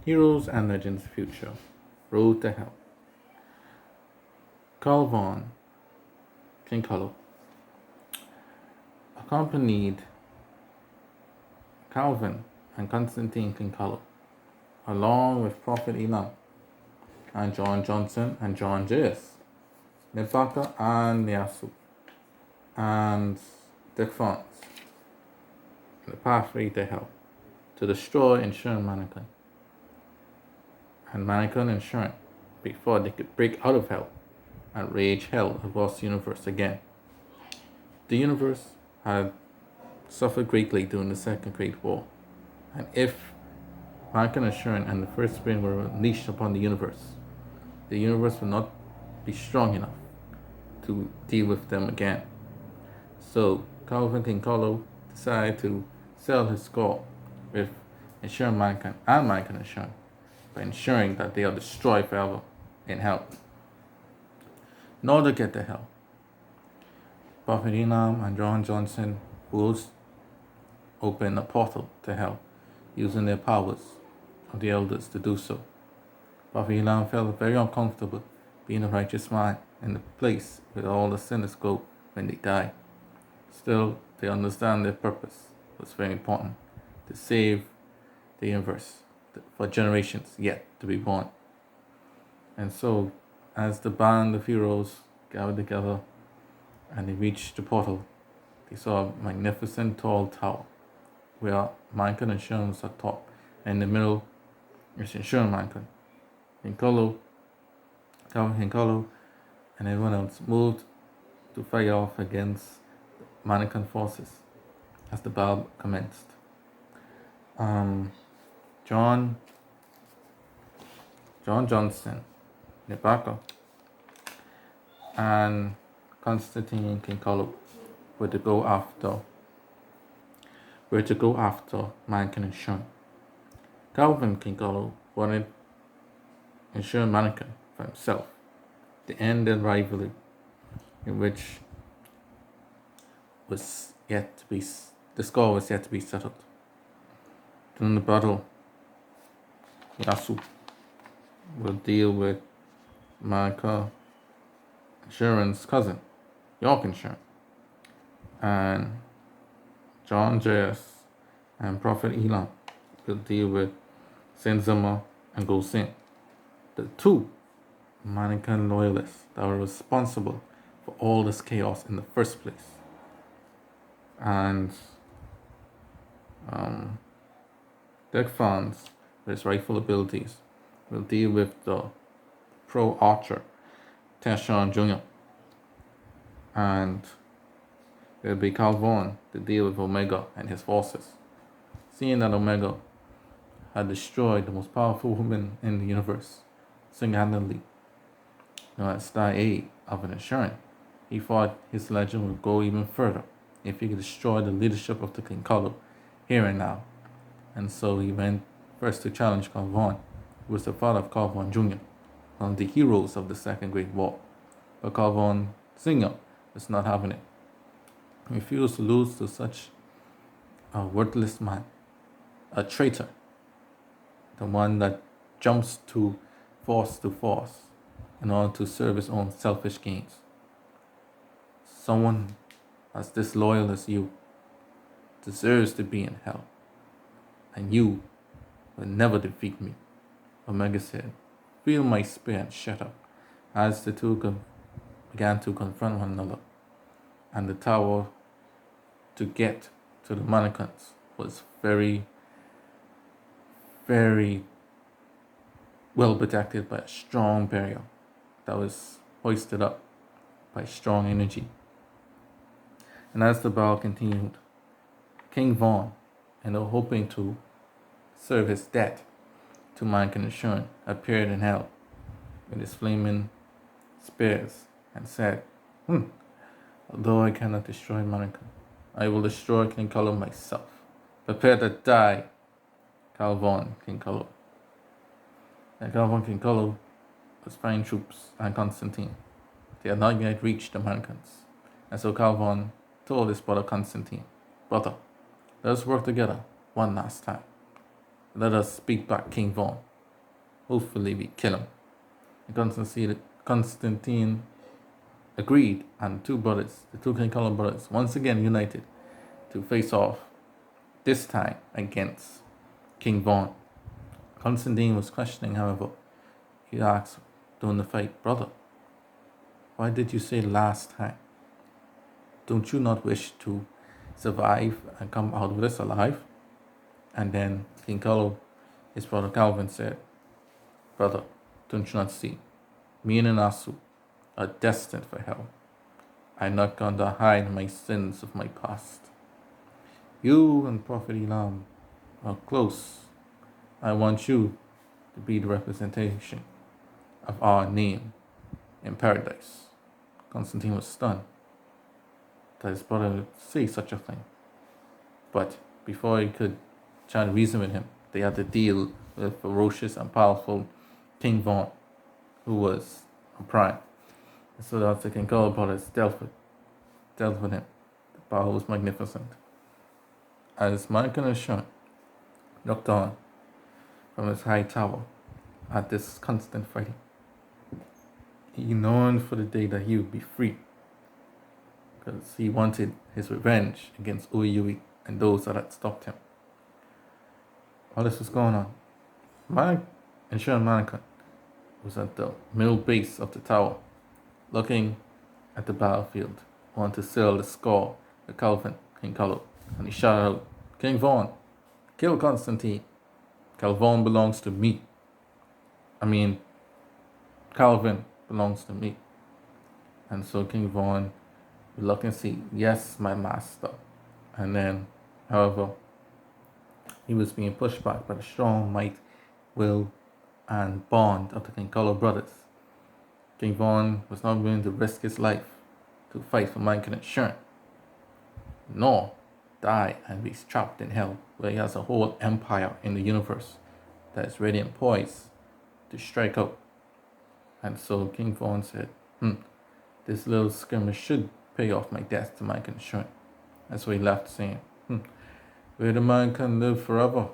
Heroes and Legends Future Road to Hell. Carl von Kincollo accompanied Calvin and Constantine Kincollo, along with Prophet Elam and John Johnson and John J.S., Nebaka and Niasu, and Dick Fons, the pathway to hell, to destroy and Sharon Manica, and Manica and Sharon, before they could break out of hell and rage hell across the universe again. The universe had suffered greatly during the Second Great War, and if Manica and Sharon and the First Spring were unleashed upon the universe would not be strong enough to deal with them again. So Calvin Kincollo decided to settle his score with ensuring Manica and Manica and Sharon by ensuring that they are destroyed forever in hell. In order to get to hell, Prophet Elam and John Johnson both opened a portal to hell using their powers of the elders to do so. Prophet Elam felt very uncomfortable being a righteous man in the place where all the sinners go when they die. Still, they understand their purpose was very important, to save the universe for generations yet to be born. And so, as the band of heroes gathered together and they reached the portal, they saw a magnificent tall tower where Manica and Sharon was at top, and in the middle is Sharon Manica. Calvin Kincollo, and everyone else moved to fight off against Manican forces as the battle commenced. John Johnston, Nebaka, and Constantine Kincollo were to go after Manica and Sharon. Calvin Kincollo wanted ensure Manica for himself to end the rivalry, in which the score was yet to be settled. During the battle, Yasu will deal with Manica Sharon's cousin, York and Sharon, and John J.S. and Prophet Elam will deal with Saint Zama and Gosin, the two Manican loyalists that were responsible for all this chaos in the first place. And Dick Fons, with his rifle abilities, will deal with the pro archer Tashawn Jr. And it'll be Carl Vaughn to deal with Omega and his forces. Seeing that Omega had destroyed the most powerful woman in the universe single-handedly, as Star A of an Assurance, he thought his legend would go even further if he could destroy the leadership of the Kincollo here and now. And so he went first to challenge Carl Vaughn, who was the father of Carl Vaughn Jr., one of the heroes of the Second Great War. But Carl Vaughn Sr. was not having it. He refused to lose to such a worthless man, a traitor, the one that jumps to force in order to serve his own selfish gains. Someone as disloyal as you deserves to be in hell, and you will never defeat me. Omega said, "Feel my spear and shut up," as the two began to confront one another, and the tower to get to the Manicans was very, very well protected by a strong barrier that was hoisted up by strong energy. And as the battle continued, King Vaughn, hoping to serve his debt to Mike and Sharon, appeared in hell with his flaming spears and said, "Although I cannot destroy Manica, I will destroy Kincollo myself. Prepare to die, Calvin Kincollo." And Calvin Kincollo was fighting troops and Constantine. They had not yet reached the Manicans. And so Calvin told his brother Constantine, "Brother, let us work together one last time. Let us beat back King Vaughn hopefully we kill him. And Constantine agreed, and the two King Color brothers, once again united to face off, this time against King Vaughn. Constantine was questioning, however. He asked during the fight, "Brother, why did you say last time? Don't you not wish to survive and come out of this alive?" And then King Carlo, his brother Calvin, said, "Brother, don't you not see? Me and Inasu are destined for hell. I'm not going to hide my sins of my past. You and Prophet Elam are close. I want you to be the representation of our name in paradise." Constantine was stunned that his brother would say such a thing. But before he could try to reason with him, they had to deal with ferocious and powerful King Vaughn, who was a prime. And so that's the King Carlo brothers dealt with him. The power was magnificent. As Manica and Sean looked on from his high tower at this constant fighting, he longed for the day that he would be free, because he wanted his revenge against Uyui and those that had stopped him. While this was going on, Mike and Sean Manica was at the middle base of the tower, looking at the battlefield, wanting to seal the score with Calvin, King Carlo, and he shouted out, "King Vaughn, kill Constantine. Calvin belongs to me. Calvin belongs to me." And so King Vaughn would look and see, "Yes, my master." And then, however, he was being pushed back by the strong might, will, and bond of the King Carlo brothers. King Vaughn was not willing to risk his life to fight for Manica and Sharon, nor die and be trapped in hell, where he has a whole empire in the universe that is ready and poised to strike out. And so King Vaughn said, "This little skirmish should pay off my debt to Manica and Sharon." That's what he left, saying, "Where the man can live forever,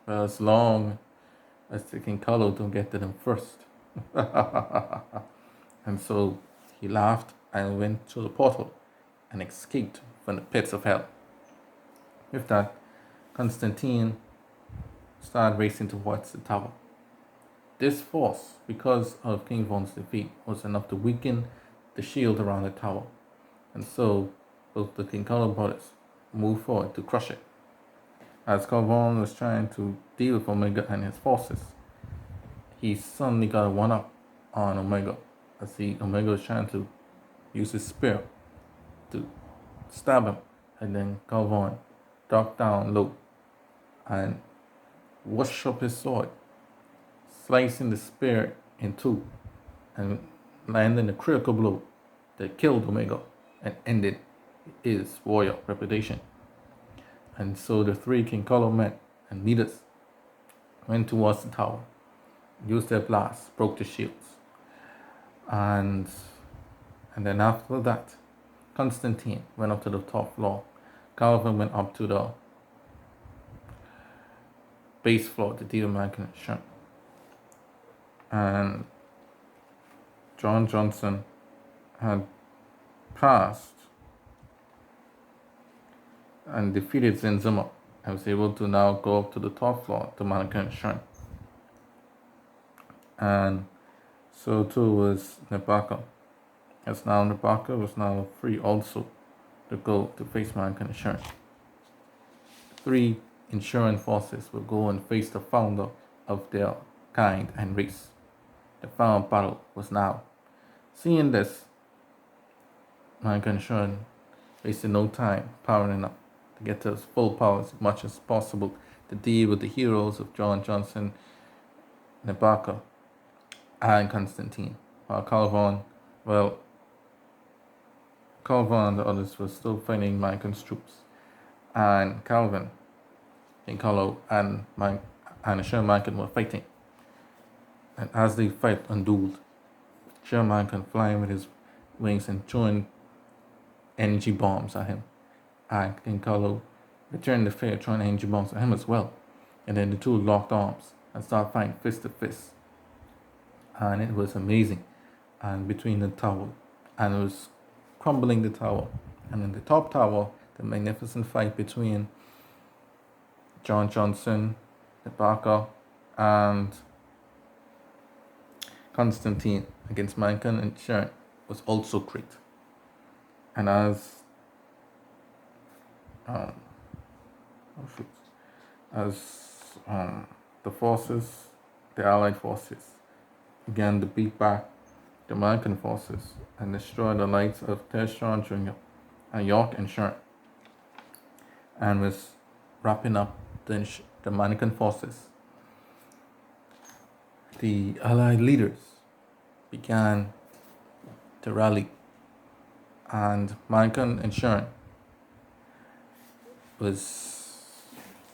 well, as long as the King Carlo don't get to them first." And so he laughed and went through the portal and escaped from the pits of hell. With that, Constantine started racing towards the tower. This force, because of King Vaughn's defeat, was enough to weaken the shield around the tower, and so both the King Carlo brothers moved forward to crush it. As Calvin was trying to deal with Omega and his forces, he suddenly got a one-up on Omega, as Omega was trying to use his spear to stab him, and then Calvin dropped down low and whooshed up his sword, slicing the spear in two and landing a critical blow that killed Omega and ended his warrior reputation. And so the three King Carlo men and leaders went towards the tower, used their blasts, broke the shields, and then after that, Constantine went up to the top floor. Calvin went up to the base floor to deal with Manica and Sharon. And John Johnson had passed and defeated Zenzima and was able to now go up to the top floor to Manica and Sharon. And so too was Nebaka. As now Nebaka was now free also to go to face Manica and Sharon. Three insurance forces will go and face the founder of their kind and race. The final battle was now. Seeing this, Manica and Sharon wasted no time powering up to get to his full power as much as possible to deal with the heroes of John Johnson, Nebaka, and Constantine. While Calvin and the others were still fighting Manica's troops. And Calvin, King Carlo, and Sharon Manica were fighting. And as they fight and dueled, Sharon Manica flying with his wings and throwing energy bombs at him. And King Carlo returned the fire, throwing energy bombs at him as well. And then the two locked arms and started fighting fist to fist and it was amazing. And between the tower, and it was crumbling the tower. And in the top tower, the magnificent fight between John Johnson, the Barker, and Constantine against Manica and Sharon was also great. And as um, as the forces, the Allied forces, began to beat back the American forces and destroy the lights of Tershon Jr. and York and Sharon, and was wrapping up the Manican forces. The Allied leaders began to rally, and Manican and Sharon was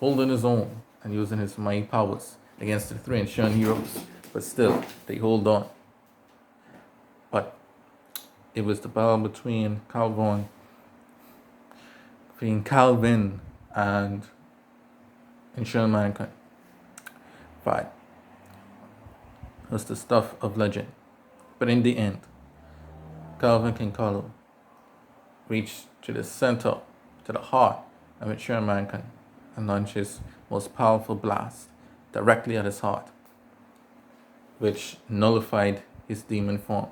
holding his own and using his mighty powers against the three Sharon heroes, but still they hold on. But it was the battle between Calvin and Sharon Manica. Fight. It was the stuff of legend. But in the end, Calvin Kincollo reached to the center, to the heart of Sharon Manica, and launched his most powerful blast directly at his heart, which nullified his demon form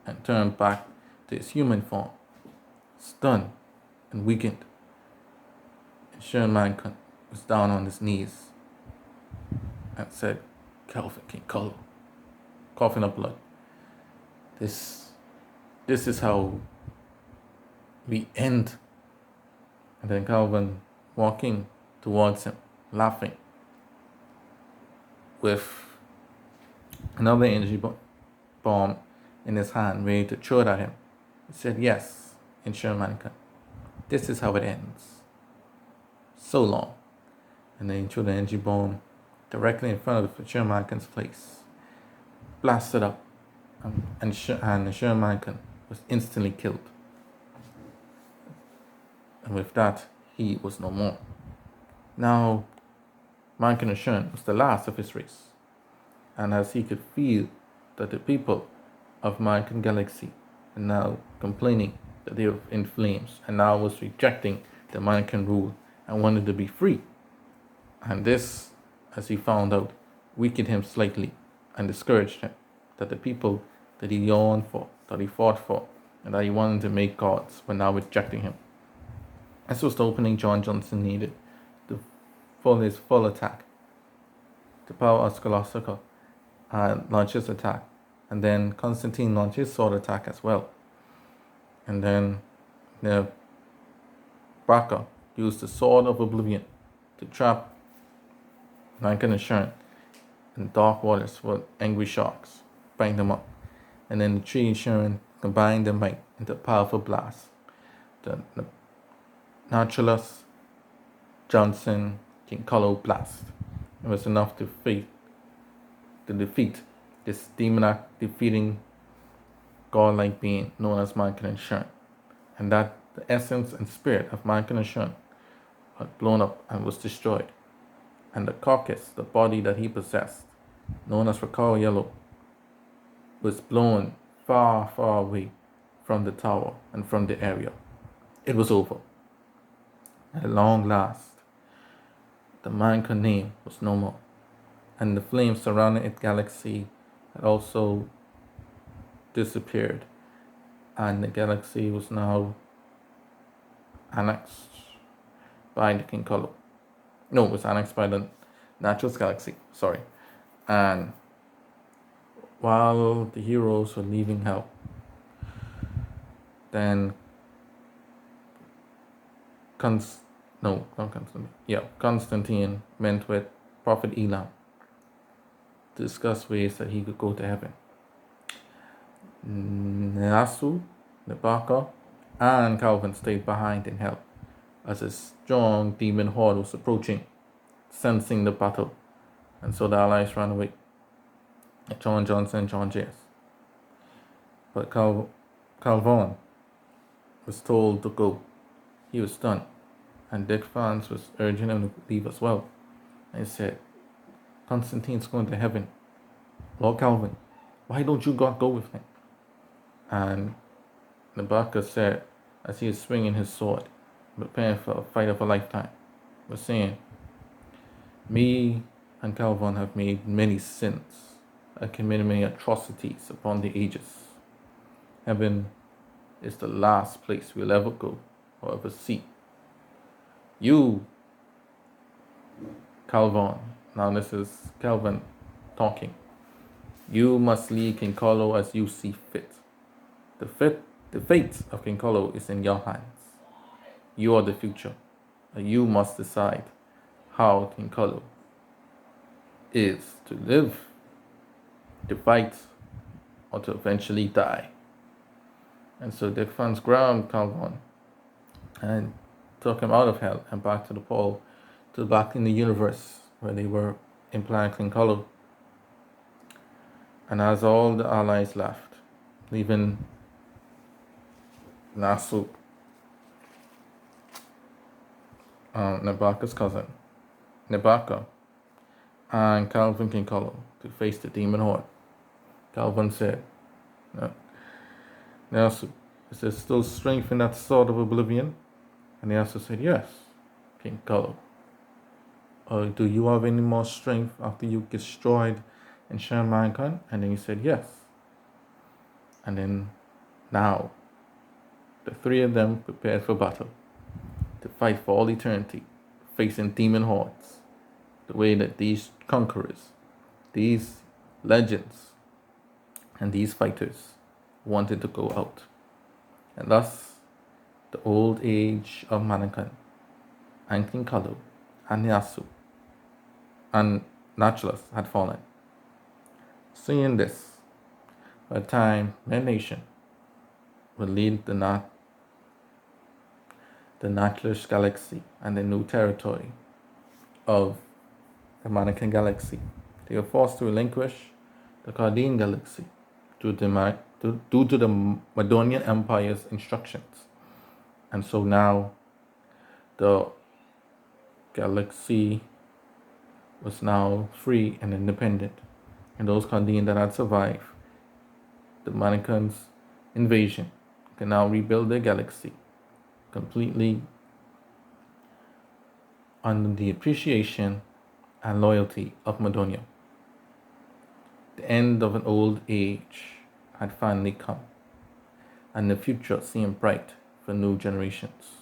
and turned back to his human form. Stunned and weakened, Sharon Manica was down on his knees and said, "Calvin Kincollo," coughing up blood. This is how we end. And then Calvin walking towards him, laughing, with another energy bomb in his hand, ready to throw it at him. He said, "Yes," in Sharon Manica, "this is how it ends. So long." And then he threw the energy bomb directly in front of Sharon Manica's face, blasted up, and Sharon Manica was instantly killed. And with that, he was no more. Now, Manica and Sharon was the last of his race. And as he could feel that the people of Manican Galaxy are now complaining that they were in flames, and now was rejecting the Manican rule and wanted to be free. And this, as he found out, weakened him slightly and discouraged him, that the people that he yearned for, that he fought for, and that he wanted to make gods were now rejecting him. This was the opening John Johnson needed for his full attack. The power of Scholastica launched his attack, and then Constantine launched his sword attack as well. And then the Barca used the sword of oblivion to trap Manica and Sharon in dark waters with angry sharks, bind them up. And then the tree and Sharon combined their might into a powerful blast. The Nautilus Johnson Kincollo blast. It was enough to defeat this demoniac defeating godlike being known as Manica and Sharon, and that the essence and spirit of Manica and Sharon had blown up and was destroyed, and the carcass, the body that he possessed, known as Rakao Yellow, was blown far, far away from the tower and from the area. It was over. At long last, the Manica name was no more, and the flames surrounding its galaxy had also disappeared, and the galaxy was now annexed by the Kincollo. No, it was annexed by the Naturalist Galaxy, sorry. And while the heroes were leaving hell, then Constantine met with Prophet Elam to discuss ways that he could go to heaven. Neasu, Nebaka, and Calvin stayed behind in hell as a strong demon horde was approaching, sensing the battle, and so the allies ran away. John Johnson and John J.S. But Calvin was told to go. He was stunned, and Dick Vance was urging him to leave as well. And he said, "Constantine's going to heaven. Lord Calvin, Why don't you God go with him? And Manica said, as he is swinging his sword, preparing for a fight of a lifetime, was saying, me and Calvin have made many sins and committed many atrocities upon the ages. Heaven is the last place we'll ever go or ever see. You, Calvin, now this is Calvin talking. You must lead King Carlo as you see fit. The fate of King Carlo is in your hands. You are the future. And you must decide how King Carlo is to live, to fight, or to eventually die. And so the fans grabbed Calvin and took him out of hell and back to the pole, to back in the universe where they were implanting King Carlo. And as all the allies left, leaving Nasu, Nabaka's cousin, Nabaka, and Calvin King Carlo to face the demon horde, Calvin said, Nasu, is there still strength in that sword of oblivion? And Nasu said, yes, King Carlo. Do you have any more strength after you destroyed and shared mankind? And then he said, yes. And then now, the three of them prepared for battle, to fight for all eternity, facing demon hordes, the way that these conquerors, these legends, and these fighters wanted to go out. And thus, the old age of Manica and King Carlo and Yasu and Naturalist had fallen. Seeing this, by the time their nation would lead the Naturalist galaxy and the new territory of the Manica galaxy, they were forced to relinquish the Chaldean galaxy due to the Macedonian Empire's instructions. And so now the galaxy was now free and independent. And those Chaldeans that had survived the Manicans' invasion can now rebuild their galaxy completely under the appreciation and loyalty of Madonia. The end of an old age had finally come, and the future seemed bright for new generations.